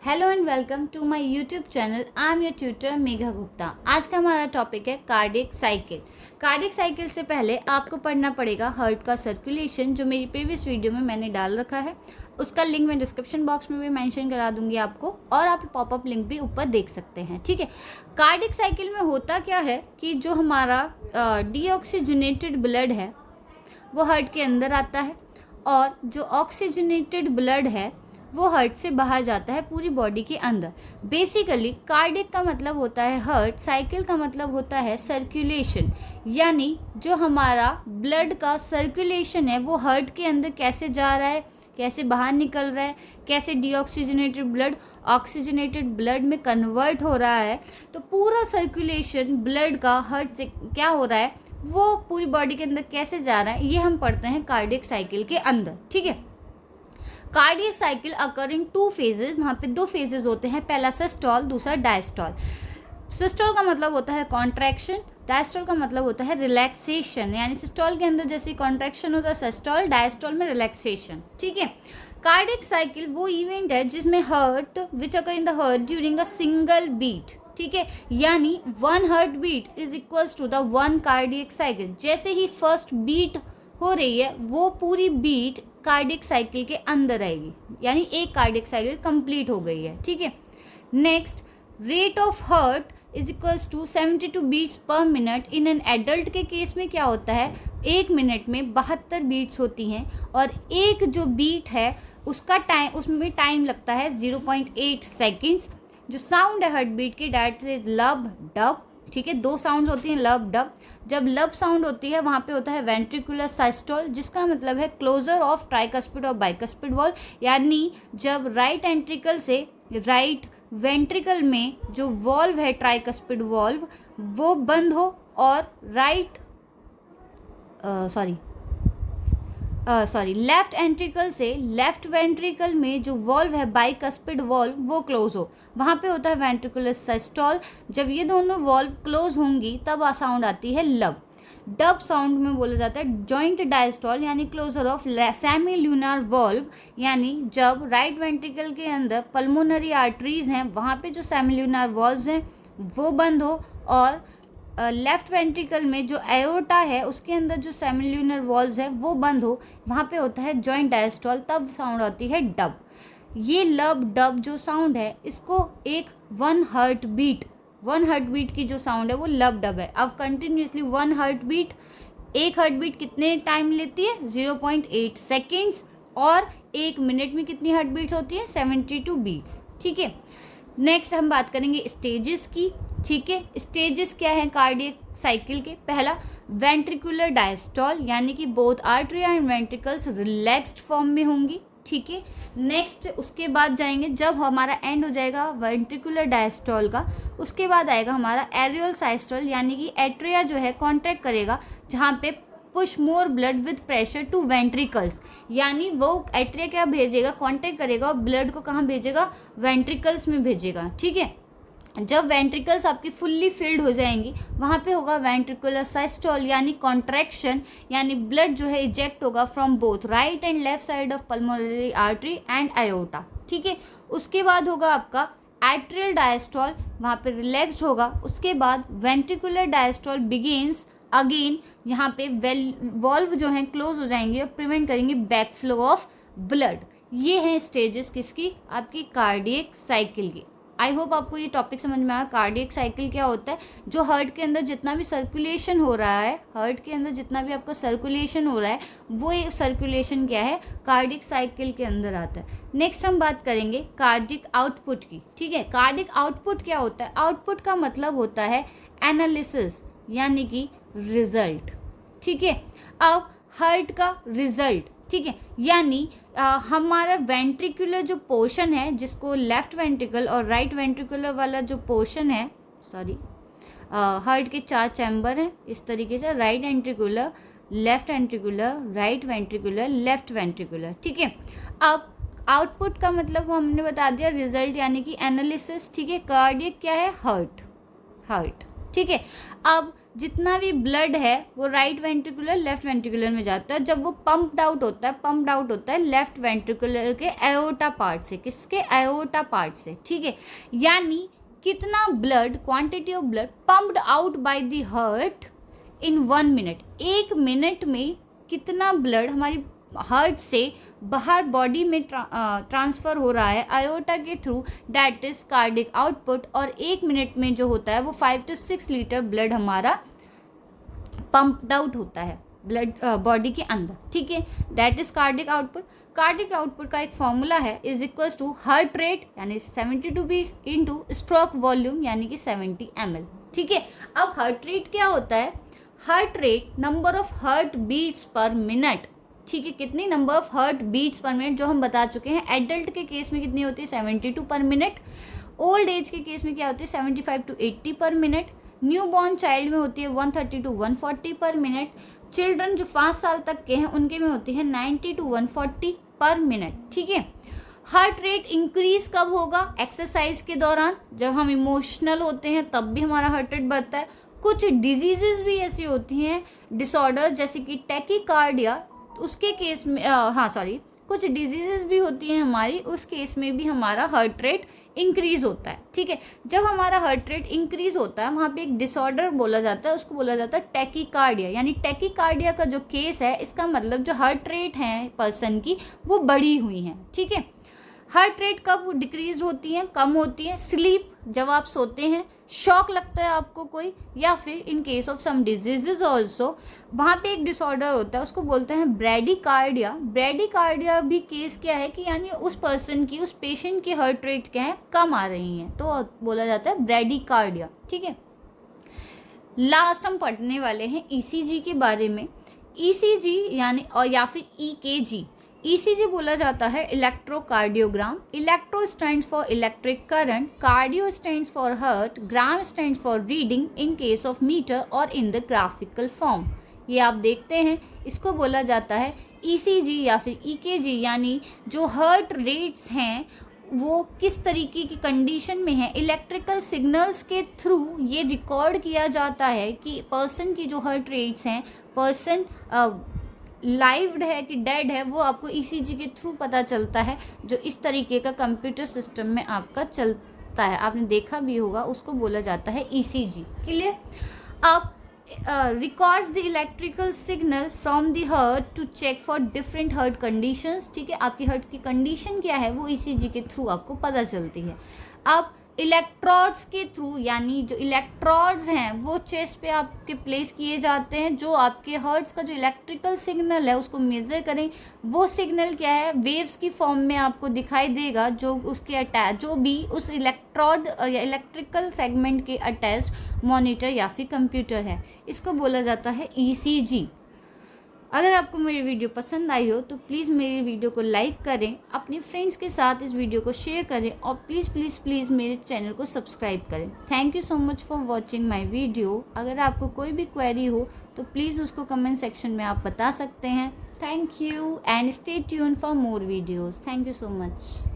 Hello and welcome to my YouTube channel. I am your tutor Megha Gupta. आज का हमारा topic है कार्डियक साइकिल। कार्डियक साइकिल से पहले आपको पढ़ना पड़ेगा हार्ट का सर्कुलेशन, जो मेरी प्रीवियस वीडियो में मैंने डाल रखा है। उसका लिंक मैं डिस्क्रिप्शन बॉक्स में भी मेंशन करा दूंगी आपको, और आप पॉपअप लिंक भी ऊपर देख सकते हैं। ठीक है, कार्डियक साइकिल में होता क्या है कि जो हमारा डीऑक्सीजनेटेड ब्लड है वो हार्ट के अंदर आता है, और जो ऑक्सीजनेटेड ब्लड है वो हार्ट से बाहर जाता है पूरी बॉडी के अंदर। बेसिकली कार्डियक का मतलब होता है हार्ट, साइकिल का मतलब होता है सर्कुलेशन, यानी जो हमारा ब्लड का सर्कुलेशन है वो हार्ट के अंदर कैसे जा रहा है, कैसे बाहर निकल रहा है, कैसे डीऑक्सीजनेटेड ब्लड ऑक्सीजनेटेड ब्लड में कन्वर्ट हो रहा है। तो पूरा सर्कुलेशन ब्लड का हार्ट से क्या हो रहा है, वो पूरी बॉडी के अंदर कैसे जा रहा है, ये हम पढ़ते हैं कार्डियक साइकिल के अंदर। ठीक है, कार्डियक साइकिल अकर इन टू फेजेस। वहाँ पे दो फेजेस होते हैं, पहला सिस्टोल, दूसरा डायस्टोल। सिस्टोल का मतलब होता है कॉन्ट्रैक्शन, डायस्टोल का मतलब होता है रिलैक्सेशन। यानी सिस्टोल के अंदर जैसे कॉन्ट्रैक्शन होता है सिस्टोल, डायस्टोल में रिलैक्सेशन। ठीक है, कार्डियक साइकिल वो इवेंट है जिसमें heart which occur in the heart during a single beat. ठीक है, यानी one heart beat is equals to the one cardiac cycle. जैसे ही फर्स्ट बीट हो रही है वो पूरी बीट कार्डियक साइकिल के अंदर आएगी, यानी एक कार्डियक साइकिल कंप्लीट हो गई है। ठीक है, next, rate of heart is equals to 72 beats per minute. In an adult के केस में क्या होता है, एक मिनट में 72 बीट्स होती हैं, और एक जो बीट है उसका टाइम, उसमें टाइम लगता है 0.8 सेकेंड्स। जो साउंड है हार्ट बीट की, डैट इज लब डब। ठीक है, दो साउंड्स होती हैं, लब डब। जब लब साउंड होती है वहाँ पे होता है वेंट्रिकुलर साइस्टोल, जिसका मतलब है क्लोजर ऑफ ट्राइकस्पिड और बाइकस्पिड वॉल्व। यानी जब राइट एंट्रिकल से राइट वेंट्रिकल में जो वॉल्व है ट्राइकस्पिड वॉल्व वो बंद हो, और लेफ्ट एंट्रिकल से लेफ्ट वेंट्रिकल में जो वॉल्व है बाइकस्पिड वॉल्व वो क्लोज हो, वहाँ पे होता है वेंट्रिकुलर सिस्टोल। जब ये दोनों वॉल्व क्लोज होंगी तब साउंड आती है लब। डब साउंड में बोला जाता है जॉइंट डायस्टोल, यानी क्लोजर ऑफ सेमील्यूनर वॉल्व। यानी जब राइट वेंट्रिकल के अंदर पल्मोनरी आर्टरीज हैं वहाँ पे जो सेमील्यूनर वॉल्व्स हैं वो बंद हो, और लेफ्ट वेंट्रिकल में जो एओर्टा है उसके अंदर जो सेमील्यूनर वॉल्व्स है वो बंद हो, वहाँ पे होता है जॉइंट डायस्टोल, तब साउंड आती है डब। ये लब डब जो साउंड है इसको एक वन हार्ट बीट की जो साउंड है वो लब डब है। अब कंटिन्यूसली वन हार्ट बीट, एक हार्ट बीट कितने टाइम लेती है, 0.8 सेकेंड्स, और एक मिनट में कितनी हार्ट बीट्स होती है, 72 बीट्स। ठीक है, नेक्स्ट हम बात करेंगे स्टेजेस की। ठीक है, स्टेजेस क्या है कार्डियक साइकिल के, पहला वेंट्रिकुलर डायस्टोल, यानी कि both atria and ventricles relaxed form में होंगी। ठीक है, नेक्स्ट उसके बाद जाएंगे, जब हमारा एंड हो जाएगा वेंट्रिकुलर डायस्टोल का, उसके बाद आएगा हमारा एरियल साइस्टोल, यानी कि एट्रिया जो है कॉन्ट्रैक्ट करेगा, जहाँ पे push more blood with pressure to ventricles. यानी वो एट्रिया क्या भेजेगा, कॉन्टैक्ट करेगा और ब्लड को कहाँ भेजेगा, वेंट्रिकल्स में भेजेगा। ठीक है, जब वेंट्रिकल्स आपकी फुल्ली फिल्ड हो जाएंगी वहाँ पे होगा वेंट्रिकुलर साइस्टोल, यानी कॉन्ट्रैक्शन, यानी ब्लड जो है इजेक्ट होगा from both right and left side of pulmonary artery and iota. ठीक है, उसके बाद होगा आपका एट्रियल डायस्टोल, वहाँ पे रिलैक्स्ड होगा। उसके बाद वेंट्रिकुलर डायस्टोल बिगिंस अगेन, यहाँ पे वॉल्व जो हैं क्लोज हो जाएंगे और प्रिवेंट करेंगे बैक फ्लो ऑफ ब्लड। ये हैं स्टेजेस किसकी, आपकी कार्डियक साइकिल की। आई होप आपको ये टॉपिक समझ में आया। कार्डियक साइकिल क्या होता है, जो हार्ट के अंदर जितना भी सर्कुलेशन हो रहा है, हार्ट के अंदर जितना भी आपका सर्कुलेशन हो रहा है वो एक सर्कुलेशन क्या है, कार्डियक साइकिल के अंदर आता है। नेक्स्ट हम बात करेंगे कार्डियक आउटपुट की। ठीक है, कार्डियक आउटपुट क्या होता है, आउटपुट का मतलब होता है एनालिसिस, यानी कि रिजल्ट। ठीक है, अब हार्ट का रिजल्ट, ठीक है, यानी हमारा वेंट्रिकुलर जो पोर्शन है, जिसको लेफ्ट वेंट्रिकल और राइट वेंट्रिकुलर वाला जो पोर्शन है, हार्ट के 4 चैम्बर हैं इस तरीके से, right ventricular, left ventricular, right ventricular, left ventricular. ठीक है, अब आउटपुट का मतलब हमने बता दिया रिजल्ट, यानी कि एनालिसिस। ठीक है, कार्डियक क्या है, हार्ट। ठीक है, अब जितना भी ब्लड है वो राइट वेंट्रिकुलर लेफ्ट वेंट्रिकुलर में जाता है। जब वो पंप्ड आउट होता है लेफ्ट वेंट्रिकुलर के एओर्टा पार्ट से। किसके? एओर्टा पार्ट से, ठीक है। यानी कितना blood, quantity of blood pumped out by the heart in 1 minute, 1 minute में कितना ब्लड हमारी हार्ट से बाहर बॉडी में ट्रांसफ़र हो रहा है आयोटा के through, that is cardiac output. और 1 मिनट में जो होता है वो 5 to 6 लीटर ब्लड हमारा पंप्ड आउट होता है ब्लड बॉडी के अंदर, ठीक है। That is cardiac output. Cardiac output का एक फॉर्मूला है, is equals to heart rate यानी 72 बीट्स इंटू स्ट्रोक वॉल्यूम यानी कि 70 ml, ठीक है। अब हार्ट रेट क्या होता है? Heart rate number of heart beats per minute, ठीक है। कितनी? Number of heart beats per minute, जो हम बता चुके हैं। एडल्ट के केस में कितनी होती है? 72 पर मिनट। ओल्ड एज के केस में क्या होती है? 75 to 80 पर मिनट। न्यू बॉर्न चाइल्ड में होती है 130 to 140 पर मिनट। चिल्ड्रन जो 5 साल तक के हैं उनके में होती है 90 to 140 पर मिनट, ठीक है। हार्ट रेट इंक्रीज कब होगा? एक्सरसाइज के दौरान। जब हम इमोशनल होते हैं तब भी हमारा हार्ट रेट बढ़ता है। कुछ डिजीजेस भी ऐसी होती हैं, डिसऑर्डर, जैसे कि टैकीकार्डिया, उसके केस में कुछ डिजीजेस भी होती हैं हमारी, उस केस में भी हमारा हार्ट रेट इंक्रीज होता है, ठीक है। जब हमारा हार्ट रेट इंक्रीज होता है वहाँ पे एक डिसऑर्डर बोला जाता है, उसको बोला जाता है टैकीकार्डिया। यानी टैकीकार्डिया का जो केस है, इसका मतलब जो हार्ट रेट है पर्सन की वो बढ़ी हुई हैं, ठीक है। हार्ट रेट कब डिक्रीज होती है, कम होती है? स्लीप, जब आप सोते हैं, शॉक लगता है आपको कोई, या फिर in case of some diseases also, वहाँ पे एक डिसऑर्डर होता है, उसको बोलते हैं ब्रैडीकार्डिया। ब्रैडीकार्डिया भी केस क्या है कि यानी उस पर्सन की, उस पेशेंट की हार्ट रेट क्या है? कम आ रही हैं, तो बोला जाता है ब्रैडीकार्डिया, ठीक है। लास्ट हम पढ़ने वाले हैं ईसीजी के बारे में। ईसीजी यानी और या फिर ईकेजी। ईसीजी बोला जाता है electrocardiogram. Electro stands for electric current, cardio stands for heart, gram stands for reading in case of meter और इन द ग्राफिकल फॉर्म। ये आप देखते हैं, इसको बोला जाता है ईसीजी या फिर ईकेजी। यानी जो हार्ट रेट्स हैं वो किस तरीके की कंडीशन में है, इलेक्ट्रिकल सिग्नल्स के थ्रू ये रिकॉर्ड किया जाता है कि पर्सन की जो हार्ट रेट्स हैं, पर्सन लाइव है कि डेड है, वो आपको ईसीजी के थ्रू पता चलता है, जो इस तरीके का कंप्यूटर सिस्टम में आपका चलता है। आपने देखा भी होगा, उसको बोला जाता है ईसीजी। क्लियर? अब records the electrical signal from the heart to check for different heart conditions, ठीक है। आपकी हार्ट की कंडीशन क्या है वो ईसीजी के थ्रू आपको पता चलती है। अब इलेक्ट्रोड्स के थ्रू, यानी जो इलेक्ट्रोड्स हैं वो चेस्ट पे आपके प्लेस किए जाते हैं, जो आपके हार्ट्स का जो इलेक्ट्रिकल सिग्नल है उसको मेज़र करें। वो सिग्नल क्या है? वेव्स की फॉर्म में आपको दिखाई देगा, जो उसके अटैच, जो भी उस इलेक्ट्रोड या इलेक्ट्रिकल सेगमेंट के अटैच्ड मॉनिटर या फिर कंप्यूटर है, इसको बोला जाता है ईसीजी। अगर आपको मेरी वीडियो पसंद आई हो तो प्लीज़ मेरी वीडियो को लाइक करें, अपने फ्रेंड्स के साथ इस वीडियो को शेयर करें और प्लीज़ प्लीज़ प्लीज़ मेरे चैनल को सब्सक्राइब करें। Thank you so much for watching my video. अगर आपको कोई भी क्वेरी हो तो प्लीज़ उसको कमेंट सेक्शन में आप बता सकते हैं। Thank you and stay tuned for more videos. Thank you so much.